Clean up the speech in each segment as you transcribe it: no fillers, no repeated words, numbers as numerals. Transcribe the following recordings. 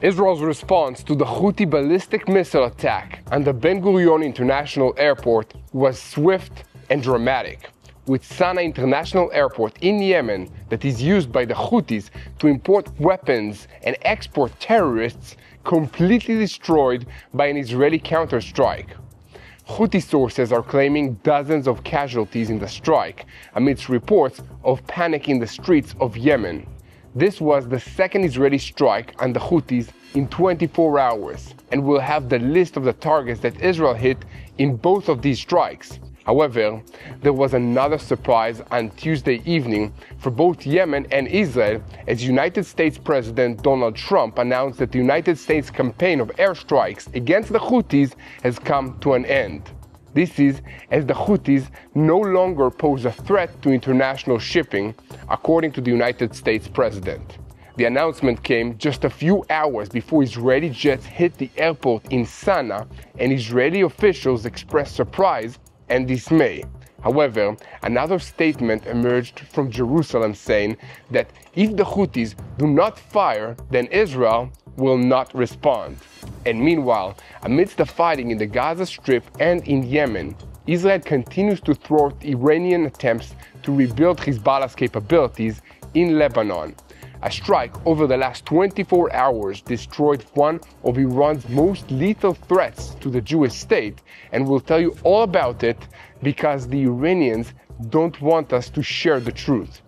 Israel's response to the Houthi ballistic missile attack on the Ben Gurion International Airport was swift and dramatic, with Sana'a International Airport in Yemen that is used by the Houthis to import weapons and export terrorists completely destroyed by an Israeli counterstrike. Houthi sources are claiming dozens of casualties in the strike amidst reports of panic in the streets of Yemen. This was the second Israeli strike on the Houthis in 24 hours, and we'll have the list of the targets that Israel hit in both of these strikes. However, there was another surprise on Tuesday evening for both Yemen and Israel as United States President Donald Trump announced that the United States campaign of airstrikes against the Houthis has come to an end. This is as the Houthis no longer pose a threat to international shipping, according to the United States President. The announcement came just a few hours before Israeli jets hit the airport in Sana'a, and Israeli officials expressed surprise and dismay. However, another statement emerged from Jerusalem saying that if the Houthis do not fire, then Israel will not respond. And meanwhile, amidst the fighting in the Gaza Strip and in Yemen, Israel continues to thwart Iranian attempts to rebuild Hezbollah's capabilities in Lebanon. A strike over the last 24 hours destroyed one of Iran's most lethal threats to the Jewish state, and we'll tell you all about it because the Iranians don't want us to share the truth.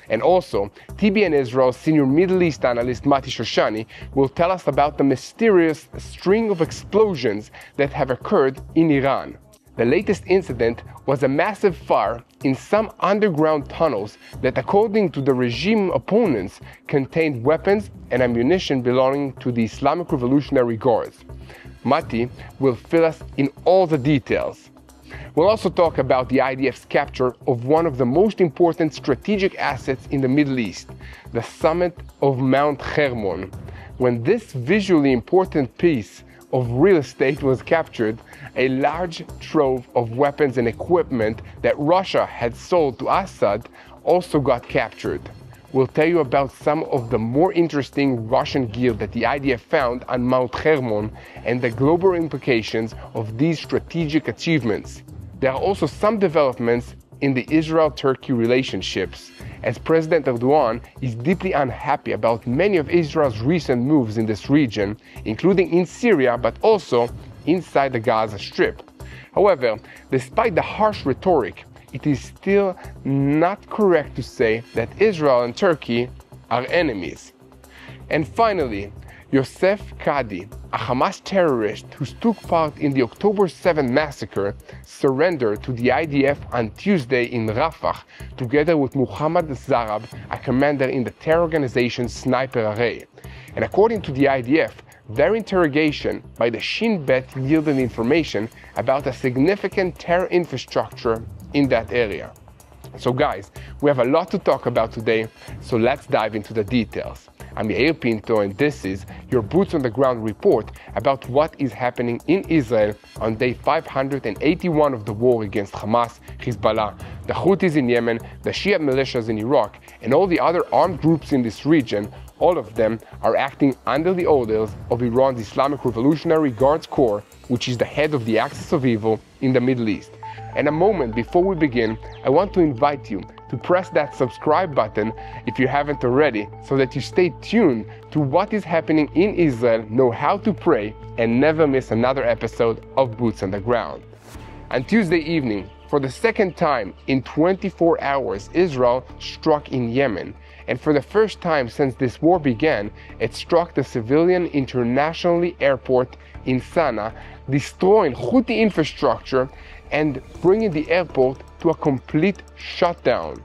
And also, TBN Israel senior Middle East analyst Mati Shoshani will tell us about the mysterious string of explosions that have occurred in Iran. The latest incident was a massive fire in some underground tunnels that, according to the regime opponents, contained weapons and ammunition belonging to the Islamic Revolutionary Guards. Mati will fill us in all the details. We'll also talk about the IDF's capture of one of the most important strategic assets in the Middle East, the summit of Mount Hermon. When this visually important piece of real estate was captured, a large trove of weapons and equipment that Russia had sold to Assad also got captured. We'll tell you about some of the more interesting Russian gear that the IDF found on Mount Hermon and the global implications of these strategic achievements. There are also some developments in the Israel-Turkey relationships, as President Erdogan is deeply unhappy about many of Israel's recent moves in this region, including in Syria, but also inside the Gaza Strip. However, despite the harsh rhetoric, it is still not correct to say that Israel and Turkey are enemies. And finally, Yosef Kadi, a Hamas terrorist who took part in the October 7 massacre, surrendered to the IDF on Tuesday in Rafah, together with Muhammad Zarab, a commander in the terror organization Sniper Array. And according to the IDF, their interrogation by the Shin Bet yielded information about a significant terror infrastructure in that area. So guys, we have a lot to talk about today, so let's dive into the details. I'm Yair Pinto, and this is your Boots on the Ground report about what is happening in Israel on day 581 of the war against Hamas, Hezbollah, the Houthis in Yemen, the Shia militias in Iraq, and all the other armed groups in this region. All of them are acting under the orders of Iran's Islamic Revolutionary Guards Corps, which is the head of the axis of evil in the Middle East. And a moment before we begin, I want to invite you to press that subscribe button if you haven't already, so that you stay tuned to what is happening in Israel, know how to pray, and never miss another episode of Boots on the Ground. On Tuesday evening, for the second time in 24 hours, Israel struck in Yemen. And for the first time since this war began, it struck the civilian international airport in Sana'a, destroying Houthi infrastructure and bringing the airport to a complete shutdown.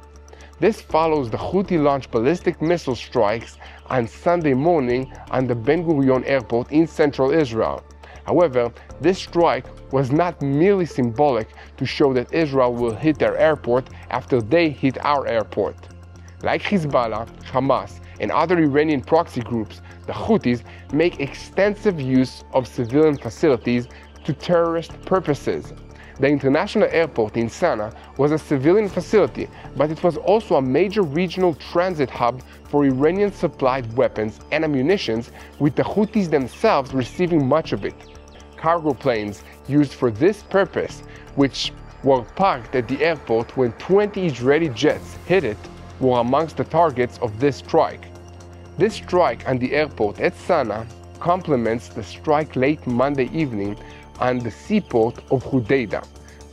This follows the Houthi-launched ballistic missile strikes on Sunday morning on the Ben Gurion Airport in central Israel. However, this strike was not merely symbolic to show that Israel will hit their airport after they hit our airport. Like Hezbollah, Hamas, and other Iranian proxy groups, the Houthis make extensive use of civilian facilities to terrorist purposes. The international airport in Sana'a was a civilian facility, but it was also a major regional transit hub for Iranian-supplied weapons and ammunition, with the Houthis themselves receiving much of it. Cargo planes used for this purpose, which were parked at the airport when 20 Israeli jets hit it, were amongst the targets of this strike. This strike on the airport at Sana'a complements the strike late Monday evening on the seaport of Hodeidah.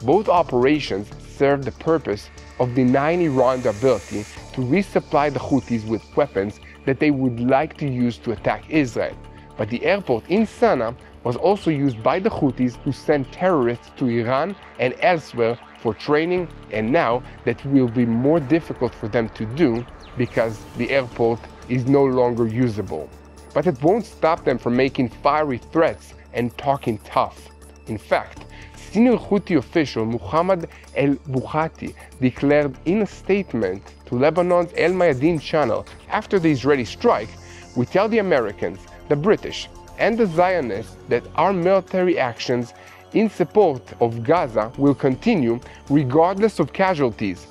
Both operations served the purpose of denying Iran the ability to resupply the Houthis with weapons that they would like to use to attack Israel. But the airport in Sana'a was also used by the Houthis to send terrorists to Iran and elsewhere for training, and now that will be more difficult for them to do because the airport is no longer usable. But it won't stop them from making fiery threats and talking tough. In fact, senior Houthi official Muhammad al-Bukhati declared in a statement to Lebanon's El Mayadin channel after the Israeli strike, "We tell the Americans, the British, and the Zionists that our military actions in support of Gaza will continue regardless of casualties.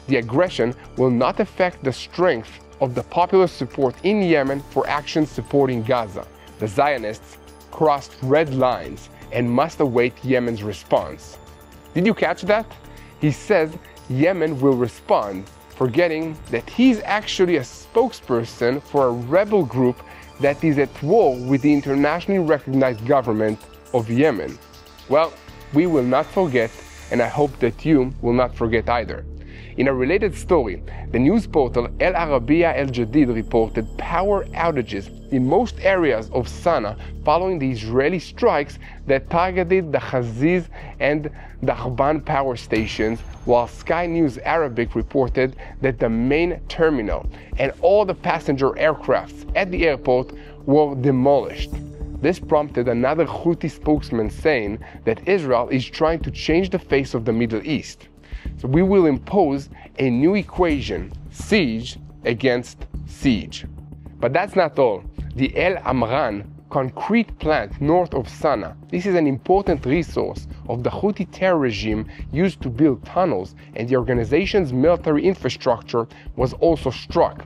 The aggression will not affect the strength of the popular support in Yemen for actions supporting Gaza. The Zionists crossed red lines and must await Yemen's response." Did you catch that? He says Yemen will respond, forgetting that he's actually a spokesperson for a rebel group that is at war with the internationally recognized government of Yemen. Well, we will not forget, and I hope that you will not forget either. In a related story, the news portal El Arabiya El Jadid reported power outages in most areas of Sana'a following the Israeli strikes that targeted the Houthis and the Harban power stations, while Sky News Arabic reported that the main terminal and all the passenger aircrafts at the airport were demolished. This prompted another Houthi spokesman saying that Israel is trying to change the face of the Middle East. So we will impose a new equation, siege against siege. But that's not all. The El Amran concrete plant north of Sana'a, this is an important resource of the Houthi terror regime used to build tunnels, and the organization's military infrastructure was also struck.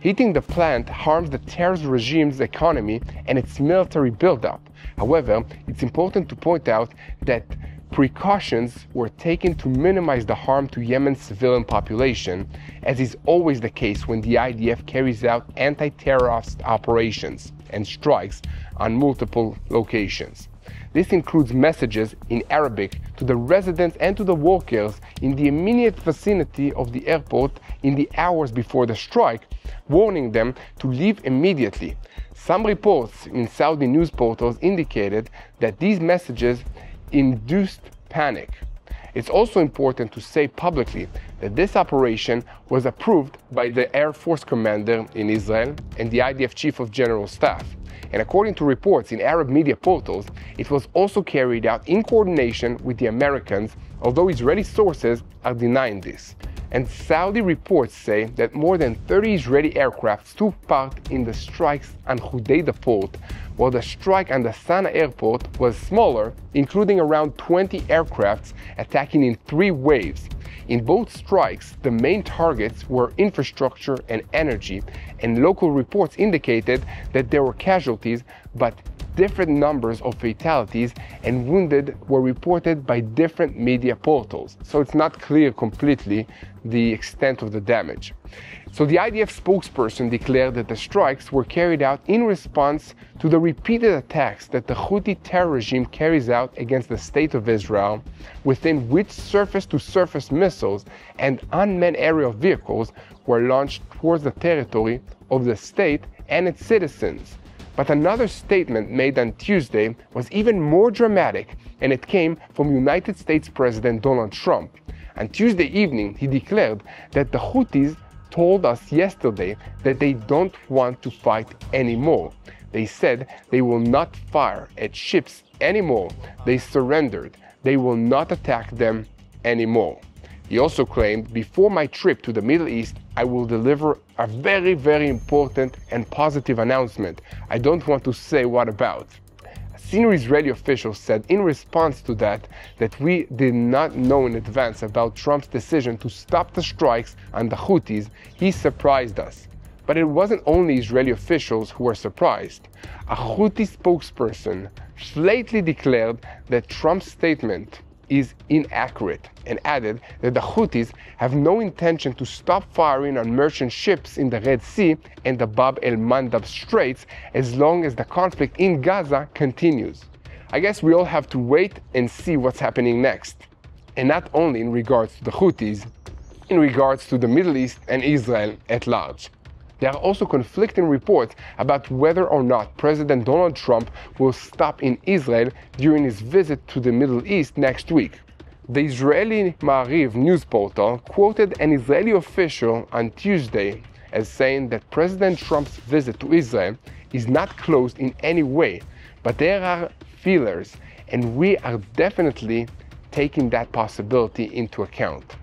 Hitting the plant harms the terrorist regime's economy and its military buildup. However, it's important to point out that precautions were taken to minimize the harm to Yemen's civilian population, as is always the case when the IDF carries out anti-terrorist operations and strikes on multiple locations. This includes messages in Arabic to the residents and to the workers in the immediate vicinity of the airport in the hours before the strike, warning them to leave immediately. Some reports in Saudi news portals indicated that these messages induced panic. It's also important to say publicly that this operation was approved by the Air Force commander in Israel and the IDF Chief of General Staff. And according to reports in Arab media portals, it was also carried out in coordination with the Americans, although Israeli sources are denying this. And Saudi reports say that more than 30 Israeli aircraft took part in the strikes on Hodeidah port, while the strike on the Sana'a airport was smaller, including around 20 aircrafts attacking in 3 waves. In both strikes, the main targets were infrastructure and energy, and local reports indicated that there were casualties, but different numbers of fatalities and wounded were reported by different media portals. So it's not clear completely the extent of the damage. So the IDF spokesperson declared that the strikes were carried out in response to the repeated attacks that the Houthi terror regime carries out against the state of Israel, within which surface-to-surface missiles and unmanned aerial vehicles were launched towards the territory of the state and its citizens. But another statement made on Tuesday was even more dramatic, and it came from United States President Donald Trump. On Tuesday evening, he declared that the Houthis told us yesterday that they don't want to fight anymore. They said they will not fire at ships anymore. They surrendered. They will not attack them anymore. He also claimed, before my trip to the Middle East, I will deliver a very, very important and positive announcement. I don't want to say what about. Senior Israeli officials said in response to that we did not know in advance about Trump's decision to stop the strikes on the Houthis. He surprised us. But it wasn't only Israeli officials who were surprised. A Houthi spokesperson flatly declared that Trump's statement is inaccurate and added that the Houthis have no intention to stop firing on merchant ships in the Red Sea and the Bab el-Mandab Straits as long as the conflict in Gaza continues. I guess we all have to wait and see what's happening next. And not only in regards to the Houthis, in regards to the Middle East and Israel at large. There are also conflicting reports about whether or not President Donald Trump will stop in Israel during his visit to the Middle East next week. The Israeli Ma'ariv news portal quoted an Israeli official on Tuesday as saying that President Trump's visit to Israel is not closed in any way, but there are feelers, and we are definitely taking that possibility into account.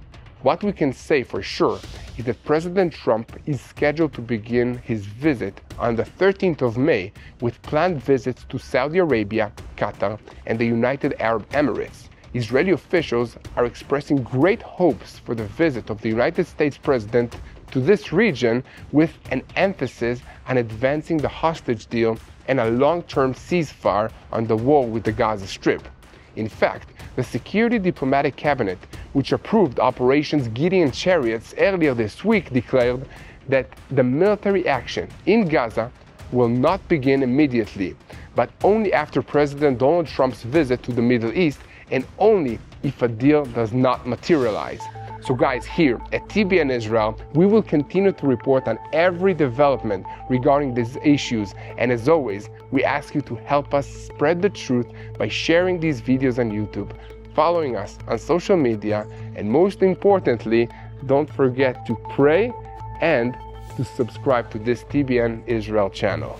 What we can say for sure is that President Trump is scheduled to begin his visit on the 13th of May with planned visits to Saudi Arabia, Qatar, and the United Arab Emirates. Israeli officials are expressing great hopes for the visit of the United States President to this region, with an emphasis on advancing the hostage deal and a long-term ceasefire on the war with the Gaza Strip. In fact, the Security Diplomatic Cabinet, which approved Operations Gideon Chariots earlier this week, declared that the military action in Gaza will not begin immediately, but only after President Donald Trump's visit to the Middle East, and only if a deal does not materialize. So guys, here at TBN Israel, we will continue to report on every development regarding these issues, and as always, we ask you to help us spread the truth by sharing these videos on YouTube, following us on social media, and most importantly, don't forget to pray and to subscribe to this TBN Israel channel.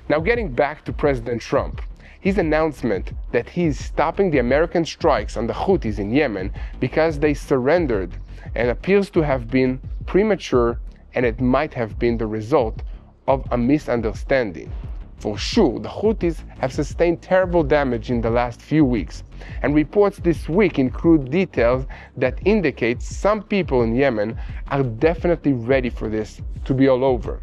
Now, getting back to President Trump, his announcement that he is stopping the American strikes on the Houthis in Yemen because they surrendered and appears to have been premature, and it might have been the result of a misunderstanding. For sure, the Houthis have sustained terrible damage in the last few weeks, and reports this week include details that indicate some people in Yemen are definitely ready for this to be all over.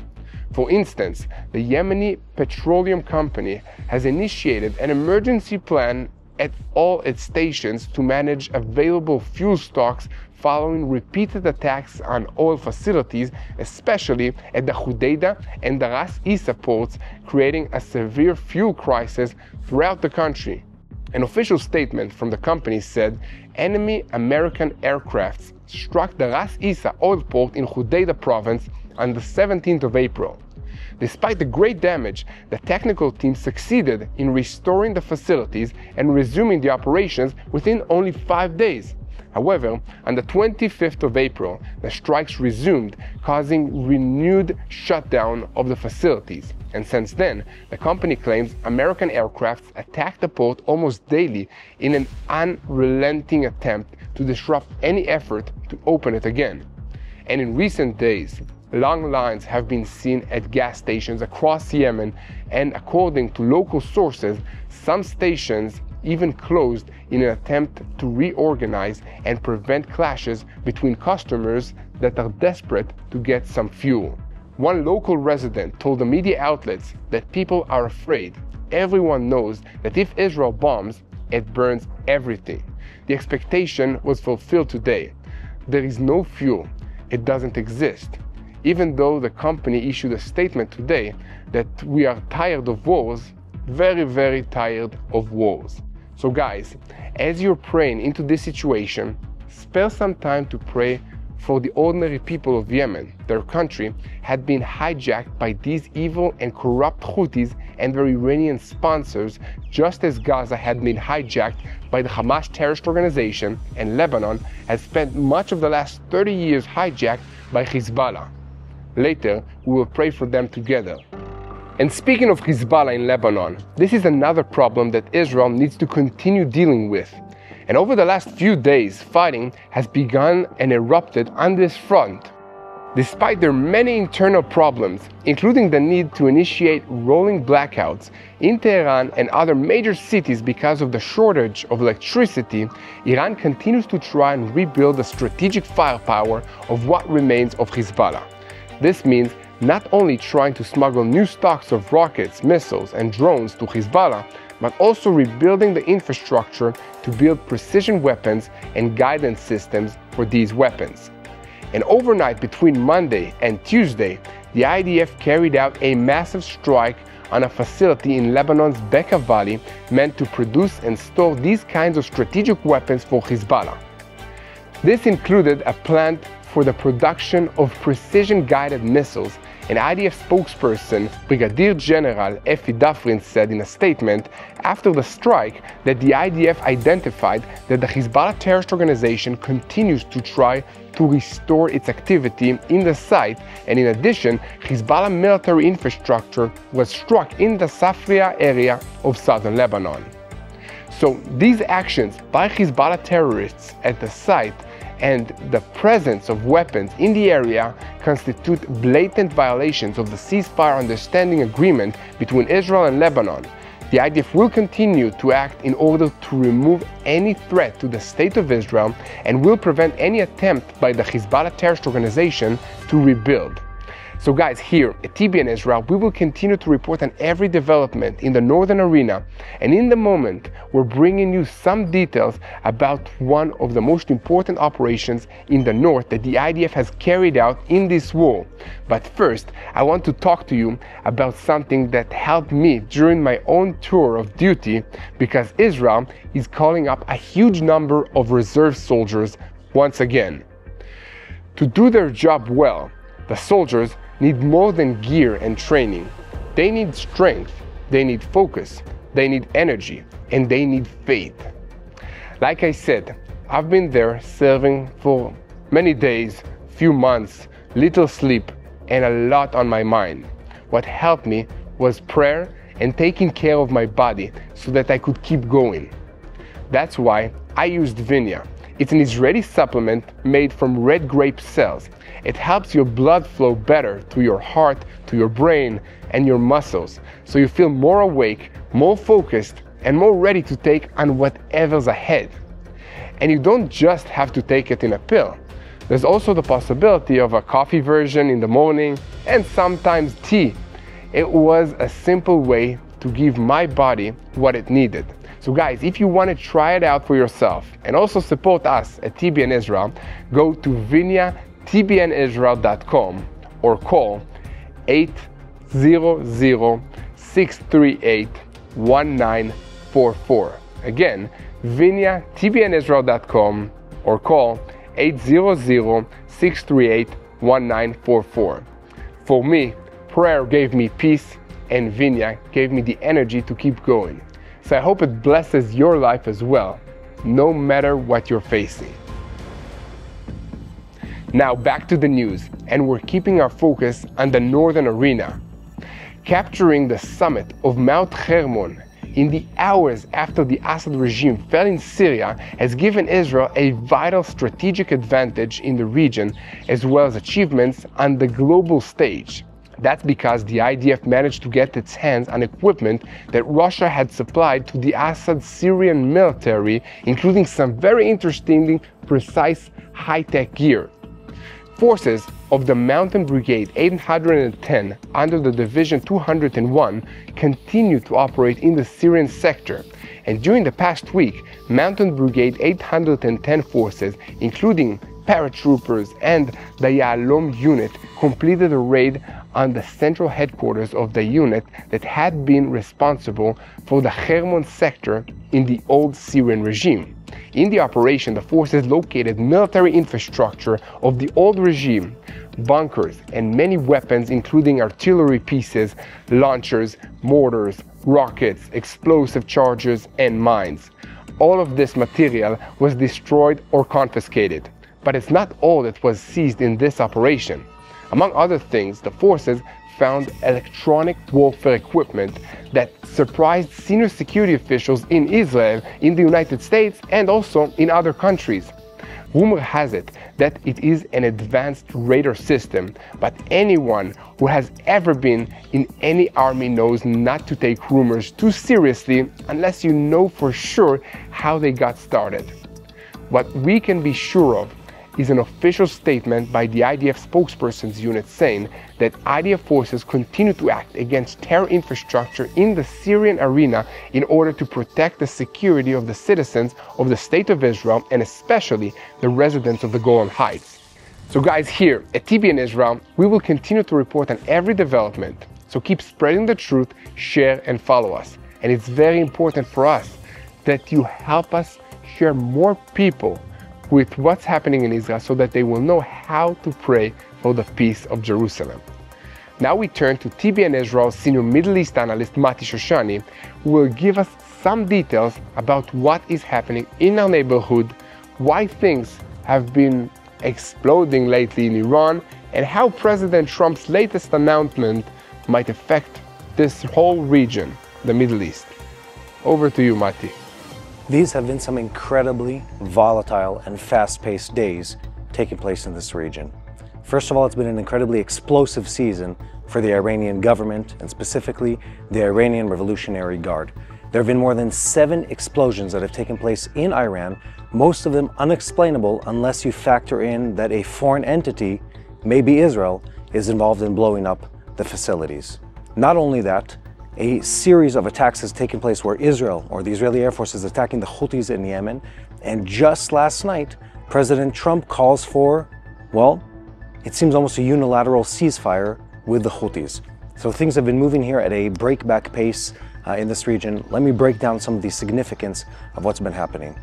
For instance, the Yemeni petroleum company has initiated an emergency plan at all its stations to manage available fuel stocks following repeated attacks on oil facilities, especially at the Hodeidah and the Ras Isa ports, creating a severe fuel crisis throughout the country. An official statement from the company said enemy American aircrafts struck the Ras Isa oil port in Hodeidah province on the 17th of April. Despite the great damage, the technical team succeeded in restoring the facilities and resuming the operations within only 5 days. However, on the 25th of April, the strikes resumed, causing renewed shutdown of the facilities. And since then, the company claims American aircraft attack the port almost daily in an unrelenting attempt to disrupt any effort to open it again. And in recent days, long lines have been seen at gas stations across Yemen, and according to local sources, some stations even closed in an attempt to reorganize and prevent clashes between customers that are desperate to get some fuel. One local resident told the media outlets that people are afraid. Everyone knows that if Israel bombs, it burns everything. The expectation was fulfilled today. There is no fuel. It doesn't exist. Even though the company issued a statement today that we are tired of wars, very, very tired of wars. So guys, as you're praying into this situation, spare some time to pray for the ordinary people of Yemen. Their country had been hijacked by these evil and corrupt Houthis and their Iranian sponsors, just as Gaza had been hijacked by the Hamas terrorist organization, and Lebanon has spent much of the last 30 years hijacked by Hezbollah. Later, we will pray for them together. And speaking of Hezbollah in Lebanon, this is another problem that Israel needs to continue dealing with. And over the last few days, fighting has begun and erupted on this front. Despite their many internal problems, including the need to initiate rolling blackouts in Tehran and other major cities because of the shortage of electricity, Iran continues to try and rebuild the strategic firepower of what remains of Hezbollah. This means not only trying to smuggle new stocks of rockets, missiles, and drones to Hezbollah, but also rebuilding the infrastructure to build precision weapons and guidance systems for these weapons. And overnight between Monday and Tuesday, the IDF carried out a massive strike on a facility in Lebanon's Bekaa Valley meant to produce and store these kinds of strategic weapons for Hezbollah. This included a plant for the production of precision-guided missiles. An IDF spokesperson, Brigadier General Efi Dafrin, said in a statement after the strike that the IDF identified that the Hezbollah terrorist organization continues to try to restore its activity in the site, and in addition, Hezbollah military infrastructure was struck in the Safria area of southern Lebanon. So these actions by Hezbollah terrorists at the site and the presence of weapons in the area constitute blatant violations of the ceasefire understanding agreement between Israel and Lebanon. The IDF will continue to act in order to remove any threat to the state of Israel and will prevent any attempt by the Hezbollah terrorist organization to rebuild. So guys, here at TBN Israel, we will continue to report on every development in the northern arena, and in the moment, we're bringing you some details about one of the most important operations in the north that the IDF has carried out in this war. But first, I want to talk to you about something that helped me during my own tour of duty, because Israel is calling up a huge number of reserve soldiers once again. To do their job well, the soldiers need more than gear and training. They need strength, they need focus, they need energy, and they need faith. Like I said, I've been there serving for many days, few months, little sleep, and a lot on my mind. What helped me was prayer and taking care of my body so that I could keep going. That's why I used Vinia. It's an Israeli supplement made from red grape cells. It helps your blood flow better to your heart, to your brain, and your muscles, so you feel more awake, more focused, and more ready to take on whatever's ahead. And you don't just have to take it in a pill. There's also the possibility of a coffee version in the morning, and sometimes tea. It was a simple way to give my body what it needed. So guys, if you want to try it out for yourself and also support us at TBN Israel, go to tbnisrael.com or call 800-638-1944. Again, tbnisrael.com or call 800-638-1944. For me, prayer gave me peace, and Vinia gave me the energy to keep going. So I hope it blesses your life as well, no matter what you're facing. Now back to the news, and we're keeping our focus on the northern arena. Capturing the summit of Mount Hermon in the hours after the Assad regime fell in Syria has given Israel a vital strategic advantage in the region, as well as achievements on the global stage. That's because the IDF managed to get its hands on equipment that Russia had supplied to the Assad Syrian military, including some very interesting, precise, high-tech gear. Forces of the Mountain Brigade 810 under the Division 201 continue to operate in the Syrian sector, and during the past week, Mountain Brigade 810 forces, including paratroopers and the Yalom unit, completed a raid on the central headquarters of the unit that had been responsible for the Hermon sector in the old Syrian regime. In the operation, the forces located military infrastructure of the old regime, bunkers, and many weapons including artillery pieces, launchers, mortars, rockets, explosive charges, and mines. All of this material was destroyed or confiscated. But it's not all that was seized in this operation. Among other things, the forces found electronic warfare equipment that surprised senior security officials in Israel, in the United States, and also in other countries. Rumor has it that it is an advanced radar system, but anyone who has ever been in any army knows not to take rumors too seriously unless you know for sure how they got started. What we can be sure of is an official statement by the IDF spokesperson's unit saying that IDF forces continue to act against terror infrastructure in the Syrian arena in order to protect the security of the citizens of the State of Israel and especially the residents of the Golan Heights. So guys, here at TBN Israel, we will continue to report on every development. So keep spreading the truth, share and follow us. And it's very important for us that you help us share more people with what's happening in Israel so that they will know how to pray for the peace of Jerusalem. Now we turn to TBN Israel senior Middle East analyst Mati Shoshani, who will give us some details about what is happening in our neighborhood, why things have been exploding lately in Iran, and how President Trump's latest announcement might affect this whole region, the Middle East. Over to you, Mati. These have been some incredibly volatile and fast-paced days taking place in this region. First of all, it's been an incredibly explosive season for the Iranian government and specifically the Iranian Revolutionary Guard. There have been more than 7 explosions that have taken place in Iran, most of them unexplainable unless you factor in that a foreign entity, maybe Israel, is involved in blowing up the facilities. Not only that, a series of attacks has taken place where Israel or the Israeli Air Force is attacking the Houthis in Yemen. And just last night, President Trump calls for, well, it seems almost a unilateral ceasefire with the Houthis. So things have been moving here at a breakback pace in this region. Let me break down some of the significance of what's been happening.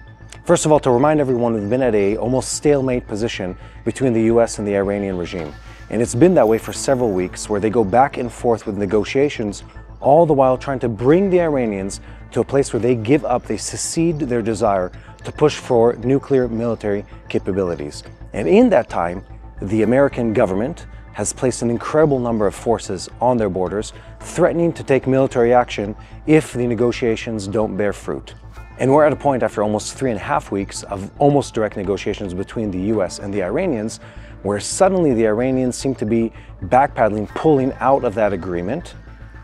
First of all, to remind everyone, we've been at a almost stalemate position between the US and the Iranian regime. And it's been that way for several weeks where they go back and forth with negotiations, all the while trying to bring the Iranians to a place where they give up, they secede their desire to push for nuclear military capabilities. And in that time, the American government has placed an incredible number of forces on their borders, threatening to take military action if the negotiations don't bear fruit. And we're at a point after almost 3.5 weeks of almost direct negotiations between the US and the Iranians, where suddenly the Iranians seem to be backpedaling, pulling out of that agreement.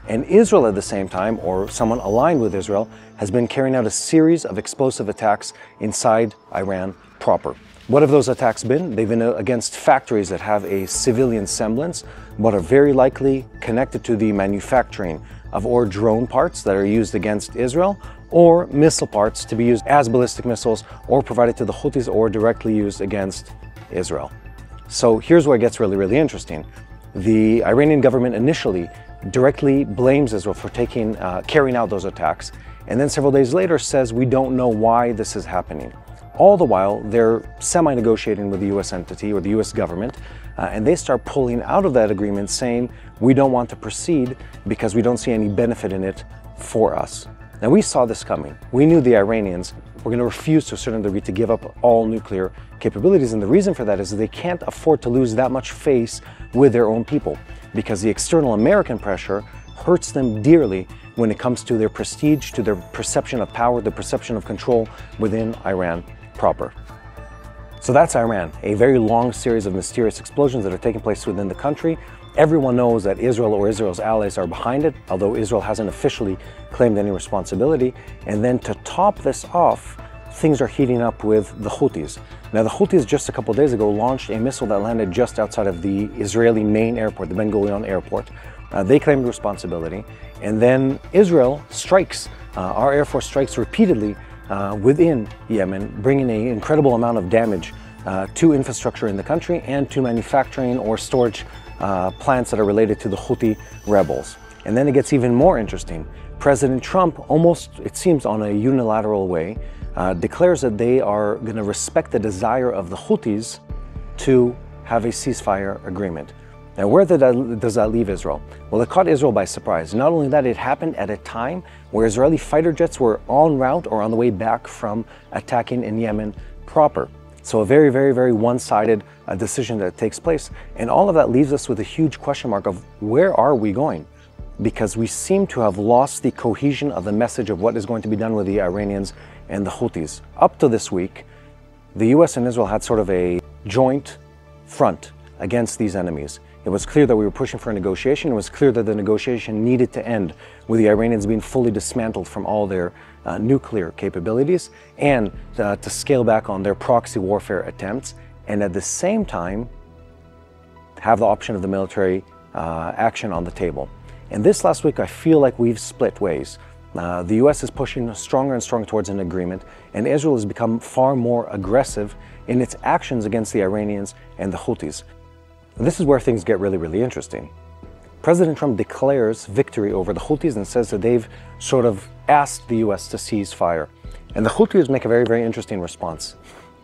And Israel at the same time, or someone aligned with Israel, has been carrying out a series of explosive attacks inside Iran proper. What have those attacks been? They've been against factories that have a civilian semblance, but are very likely connected to the manufacturing of or drone parts that are used against Israel, or missile parts to be used as ballistic missiles or provided to the Houthis or directly used against Israel. So here's where it gets really, really interesting. The Iranian government initially directly blames Israel for carrying out those attacks, and then several days later says we don't know why this is happening. All the while, they're semi-negotiating with the US entity or the US government, and they start pulling out of that agreement saying we don't want to proceed because we don't see any benefit in it for us. Now, we saw this coming. We knew the Iranians were going to refuse to a certain degree to give up all nuclear capabilities, and the reason for that is that they can't afford to lose that much face with their own people, because the external American pressure hurts them dearly when it comes to their prestige, to their perception of power, the perception of control within Iran proper. So that's Iran, a very long series of mysterious explosions that are taking place within the country. Everyone knows that Israel or Israel's allies are behind it, although Israel hasn't officially claimed any responsibility. And then to top this off, things are heating up with the Houthis. Now, the Houthis just a couple days ago launched a missile that landed just outside of the Israeli main airport, the Ben Gurion Airport. They claimed responsibility. And then Israel strikes, our Air Force strikes repeatedly within Yemen, bringing an incredible amount of damage to infrastructure in the country and to manufacturing or storage plants that are related to the Houthi rebels. And then it gets even more interesting. President Trump, almost, it seems on a unilateral way, declares that they are going to respect the desire of the Houthis to have a ceasefire agreement. Now, where does that leave Israel? Well, it caught Israel by surprise. Not only that, it happened at a time where Israeli fighter jets were en route or on the way back from attacking in Yemen proper. So a very, very, very one-sided decision that takes place. And all of that leaves us with a huge question mark of where are we going? Because we seem to have lost the cohesion of the message of what is going to be done with the Iranians and the Houthis. Up to this week, the US and Israel had sort of a joint front against these enemies. It was clear that we were pushing for a negotiation. It was clear that the negotiation needed to end with the Iranians being fully dismantled from all their nuclear capabilities and to scale back on their proxy warfare attempts, and at the same time have the option of the military action on the table. And this last week, I feel like we've split ways. The US is pushing stronger and stronger towards an agreement, and Israel has become far more aggressive in its actions against the Iranians and the Houthis. This is where things get really, really interesting. President Trump declares victory over the Houthis and says that they've sort of asked the US to cease fire. And the Houthis make a very, very interesting response.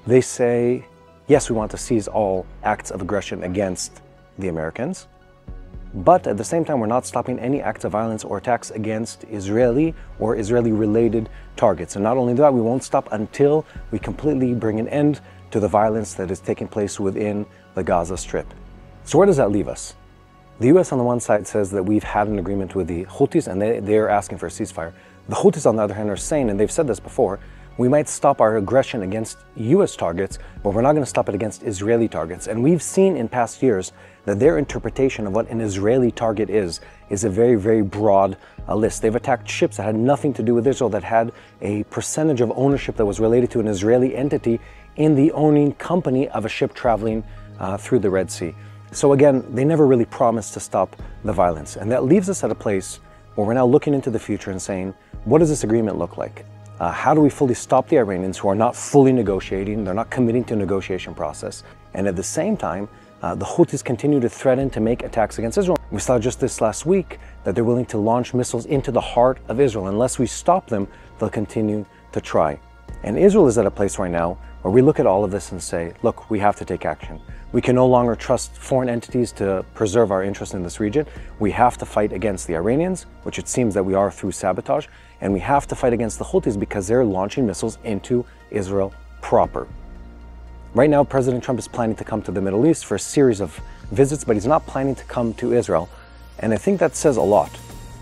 They say, yes, we want to cease all acts of aggression against the Americans, but at the same time, we're not stopping any acts of violence or attacks against Israeli or Israeli-related targets. And not only that, we won't stop until we completely bring an end to the violence that is taking place within the Gaza Strip. So where does that leave us? The US on the one side says that we've had an agreement with the Houthis and they're asking for a ceasefire. The Houthis on the other hand are saying, and they've said this before, we might stop our aggression against US targets, but we're not going to stop it against Israeli targets. And we've seen in past years that their interpretation of what an Israeli target is a very, very broad list. They've attacked ships that had nothing to do with Israel, that had a percentage of ownership that was related to an Israeli entity in the owning company of a ship traveling through the Red Sea. So again, they never really promised to stop the violence. And that leaves us at a place where we're now looking into the future and saying, what does this agreement look like? How do we fully stop the Iranians who are not fully negotiating, they're not committing to a negotiation process, and at the same time, the Houthis continue to threaten to make attacks against Israel. We saw just this last week that they're willing to launch missiles into the heart of Israel. Unless we stop them, they'll continue to try. And Israel is at a place right now where we look at all of this and say, look, we have to take action. We can no longer trust foreign entities to preserve our interest in this region. We have to fight against the Iranians, which it seems that we are through sabotage, and we have to fight against the Houthis because they're launching missiles into Israel proper. Right now, President Trump is planning to come to the Middle East for a series of visits, but he's not planning to come to Israel. And I think that says a lot.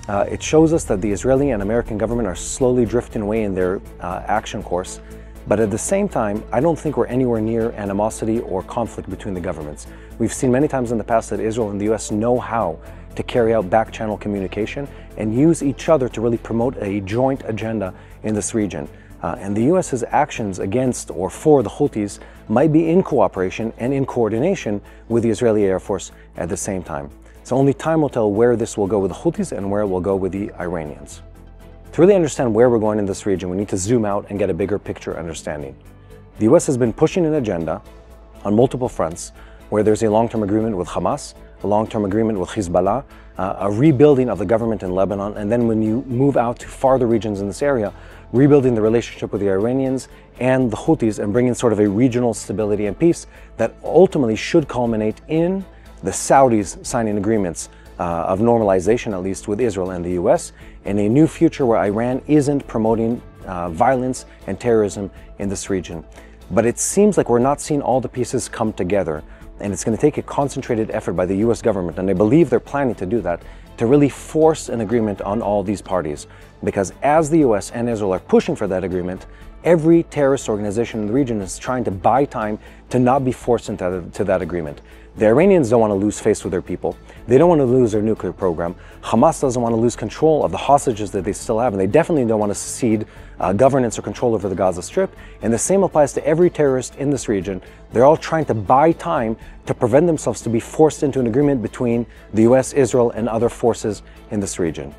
It shows us that the Israeli and American government are slowly drifting away in their action course. But at the same time, I don't think we're anywhere near animosity or conflict between the governments. We've seen many times in the past that Israel and the US know how to carry out back-channel communication and use each other to really promote a joint agenda in this region. And the US's actions against or for the Houthis might be in cooperation and in coordination with the Israeli Air Force at the same time. So only time will tell where this will go with the Houthis and where it will go with the Iranians. To really understand where we're going in this region, we need to zoom out and get a bigger picture understanding. The US has been pushing an agenda on multiple fronts where there's a long-term agreement with Hamas, a long-term agreement with Hezbollah, a rebuilding of the government in Lebanon, and then when you move out to farther regions in this area, rebuilding the relationship with the Iranians and the Houthis and bringing sort of a regional stability and peace that ultimately should culminate in the Saudis signing agreements of normalization, at least with Israel and the US, in a new future where Iran isn't promoting violence and terrorism in this region. But it seems like we're not seeing all the pieces come together, and it's going to take a concentrated effort by the US government, and I believe they're planning to do that, to really force an agreement on all these parties. Because as the US and Israel are pushing for that agreement, every terrorist organization in the region is trying to buy time to not be forced into that agreement. The Iranians don't want to lose face with their people. They don't want to lose their nuclear program. Hamas doesn't want to lose control of the hostages that they still have, and they definitely don't want to cede governance or control over the Gaza Strip. And the same applies to every terrorist in this region. They're all trying to buy time to prevent themselves to be forced into an agreement between the US, Israel, and other forces in this region.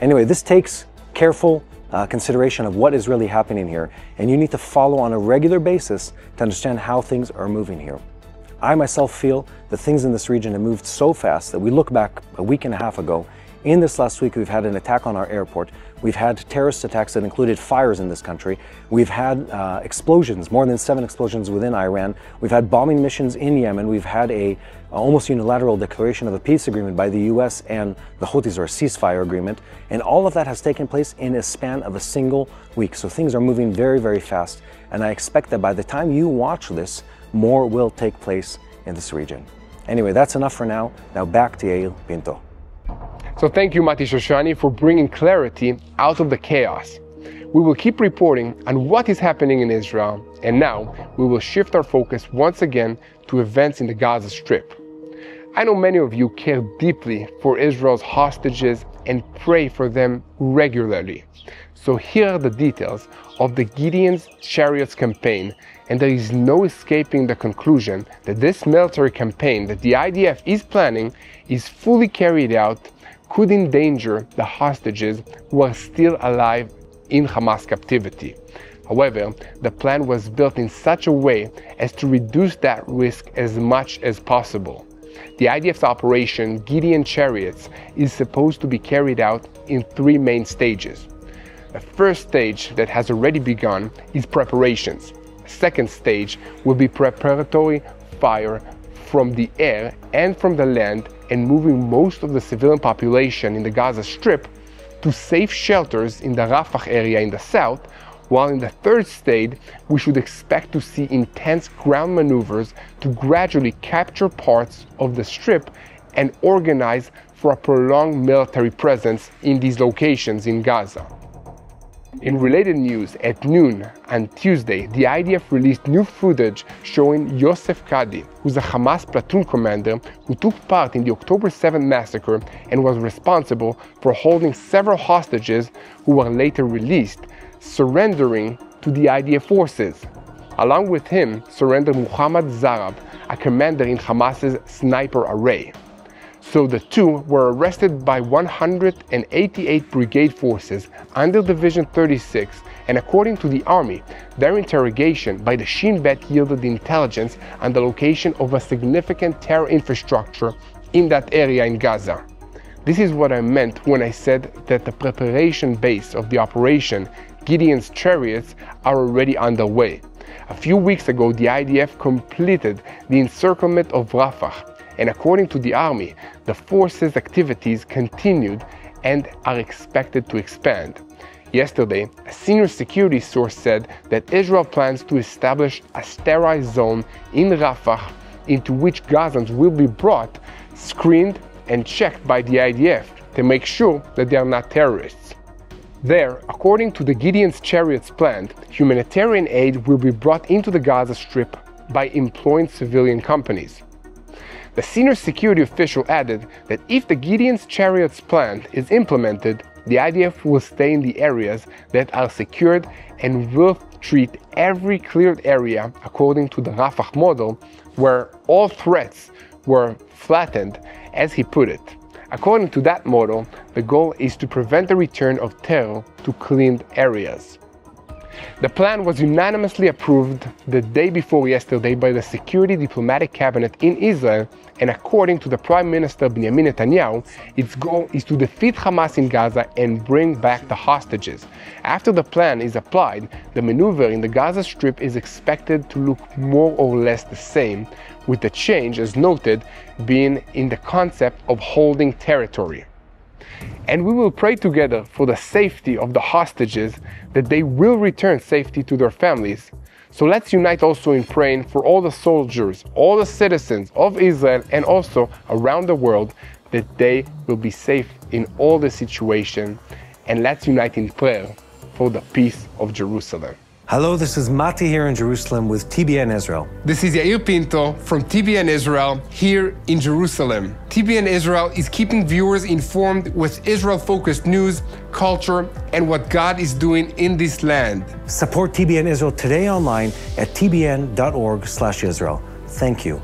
Anyway, this takes careful consideration of what is really happening here, and you need to follow on a regular basis to understand how things are moving here. I myself feel that things in this region have moved so fast that we look back a week and a half ago. In this last week, we've had an attack on our airport. We've had terrorist attacks that included fires in this country. We've had explosions, more than 7 explosions within Iran. We've had bombing missions in Yemen. We've had a almost unilateral declaration of a peace agreement by the US and the Houthis, or a ceasefire agreement. And all of that has taken place in a span of a single week. So things are moving very, very fast. And I expect that by the time you watch this, more will take place in this region. Anyway, that's enough for now. Now back to Yair Pinto. So thank you, Mati Shoshani, for bringing clarity out of the chaos. We will keep reporting on what is happening in Israel, and now we will shift our focus once again to events in the Gaza Strip. I know many of you care deeply for Israel's hostages and pray for them regularly. So here are the details of the Gideon's Chariots campaign, and there is no escaping the conclusion that this military campaign that the IDF is planning is fully carried out could endanger the hostages who are still alive in Hamas captivity. However, the plan was built in such a way as to reduce that risk as much as possible. The IDF's operation, Gideon Chariots, is supposed to be carried out in 3 main stages. The first stage that has already begun is preparations. The second stage will be preparatory fire from the air and from the land, and moving most of the civilian population in the Gaza Strip to safe shelters in the Rafah area in the south, while in the third stage we should expect to see intense ground maneuvers to gradually capture parts of the Strip and organize for a prolonged military presence in these locations in Gaza. In related news, at noon on Tuesday, the IDF released new footage showing Yosef Kadi, who's a Hamas platoon commander who took part in the October 7th massacre and was responsible for holding several hostages who were later released, surrendering to the IDF forces. Along with him surrendered Muhammad Zarab, a commander in Hamas's sniper array. So the two were arrested by 188 Brigade forces under Division 36, and according to the army, their interrogation by the Shin Bet yielded intelligence on the location of a significant terror infrastructure in that area in Gaza. This is what I meant when I said that the preparation base of the operation, Gideon's Chariots, are already underway. A few weeks ago, the IDF completed the encirclement of Rafah, and according to the army, the force's activities continued and are expected to expand. Yesterday, a senior security source said that Israel plans to establish a sterile zone in Rafah into which Gazans will be brought, screened, and checked by the IDF to make sure that they are not terrorists. There, according to the Gideon's Chariots plan, humanitarian aid will be brought into the Gaza Strip by employing civilian companies. The senior security official added that if the Gideon's Chariots plan is implemented, the IDF will stay in the areas that are secured and will treat every cleared area according to the Rafah model, where all threats were flattened, as he put it. According to that model, the goal is to prevent the return of terror to cleaned areas. The plan was unanimously approved the day before yesterday by the Security Diplomatic Cabinet in Israel, and according to the Prime Minister Benjamin Netanyahu, its goal is to defeat Hamas in Gaza and bring back the hostages. After the plan is applied, the maneuver in the Gaza Strip is expected to look more or less the same, with the change, as noted, being in the concept of holding territory. And we will pray together for the safety of the hostages, that they will return safely to their families. So let's unite also in praying for all the soldiers, all the citizens of Israel and also around the world, that they will be safe in all the situation. And let's unite in prayer for the peace of Jerusalem. Hello, this is Mati here in Jerusalem with TBN Israel. This is Yair Pinto from TBN Israel here in Jerusalem. TBN Israel is keeping viewers informed with Israel-focused news, culture, and what God is doing in this land. Support TBN Israel today online at tbn.org/Israel. Thank you.